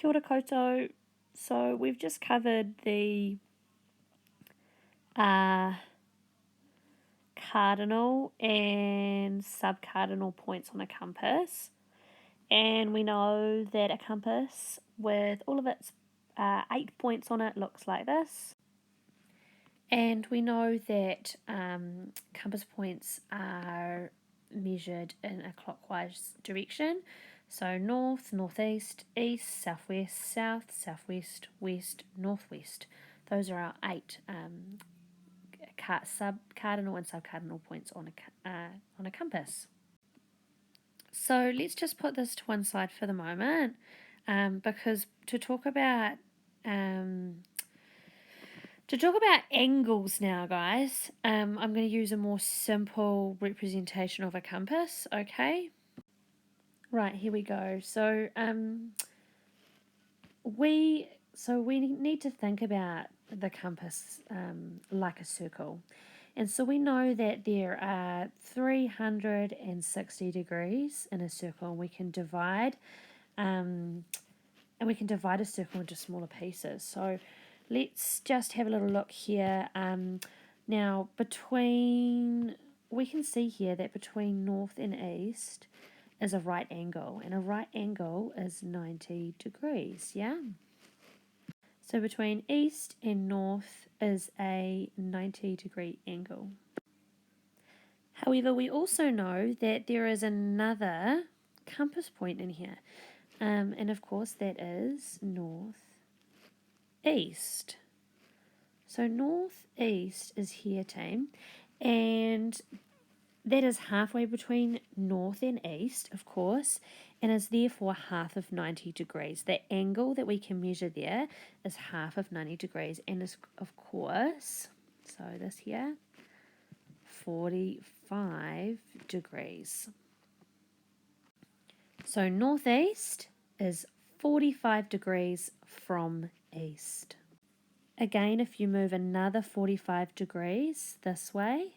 Kia ora koutou. So we've just covered the cardinal and subcardinal points on a compass. And we know that a compass with all of its 8 points on it looks like this. And we know that compass points are measured in a clockwise direction. So north, northeast, east, southwest, south, southwest, west, northwest. Those are our 8 cardinal and subcardinal points on a compass. So let's just put this to one side for the moment, because to talk about angles now, guys, I'm going to use a more simple representation of a compass, okay? Right, here we go. So we need to think about the compass like a circle. And so we know that there are 360 degrees in a circle, and we can divide a circle into smaller pieces. So let's just have a little look here. Now, we can see here that between north and east is a right angle, and a right angle is 90 degrees, yeah? So between east and north is a 90-degree angle. However, we also know that there is another compass point in here, and of course that is northeast. So northeast is here, team, and that is halfway between north and east, of course, and is therefore half of 90 degrees. The angle that we can measure there is half of 90 degrees, and is, of course, so this here, 45 degrees. So northeast is 45 degrees from east. Again, if you move another 45 degrees this way,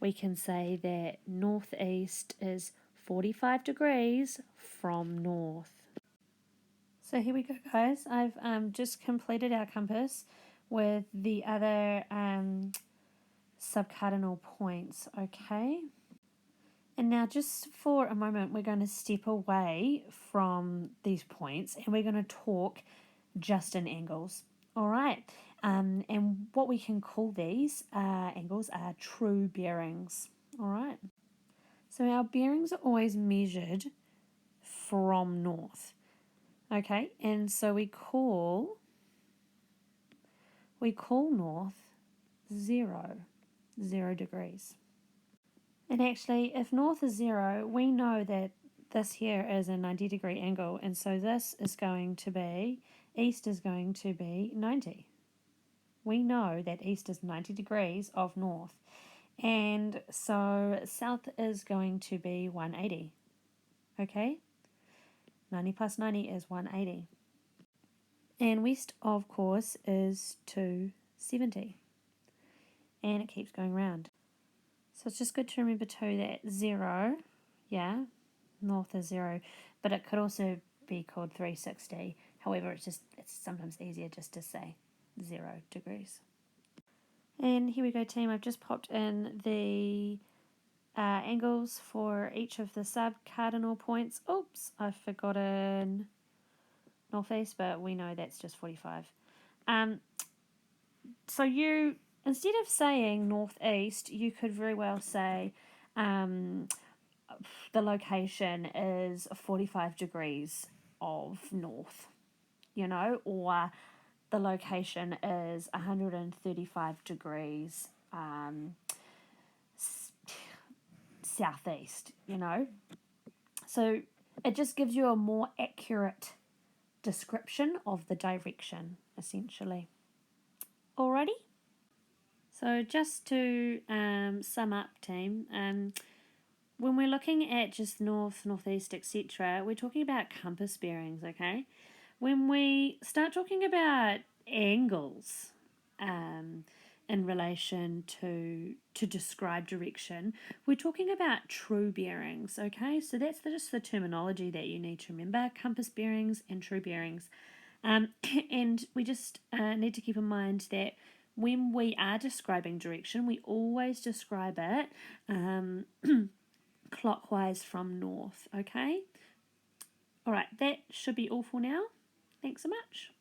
we can say that northeast is 45 degrees from north. So here we go, guys. I've just completed our compass with the other subcardinal points, okay? And now just for a moment, we're going to step away from these points and we're going to talk just in angles. All right. And what we can call these angles are true bearings. All right. So our bearings are always measured from north. Okay. And so we call north 0 degrees. And actually, if north is 0, we know that this here is a 90-degree angle, and so this is going to be, east is going to be 90. We know that east is 90 degrees of north, and so south is going to be 180. Okay? 90 plus 90 is 180. And west, of course, is 270. And it keeps going round. So it's just good to remember too that 0, yeah, north is 0, but it could also be called 360. However, it's sometimes easier just to say 0 degrees. And here we go, team. I've just popped in the angles for each of the sub-cardinal points. Oops, I've forgotten northeast, but we know that's just 45. So you, instead of saying northeast, you could very well say the location is 45 degrees of north, or the location is 135 degrees southeast, So it just gives you a more accurate description of the direction, essentially. Alrighty? So just to sum up, team, when we're looking at just north, northeast, etc., we're talking about compass bearings, okay? When we start talking about angles, in relation to describe direction. We're talking about true bearings, okay? So that's just the terminology that you need to remember, compass bearings and true bearings. And we just need to keep in mind that when we are describing direction, we always describe it clockwise from north, okay? All right, that should be all for now. Thanks so much.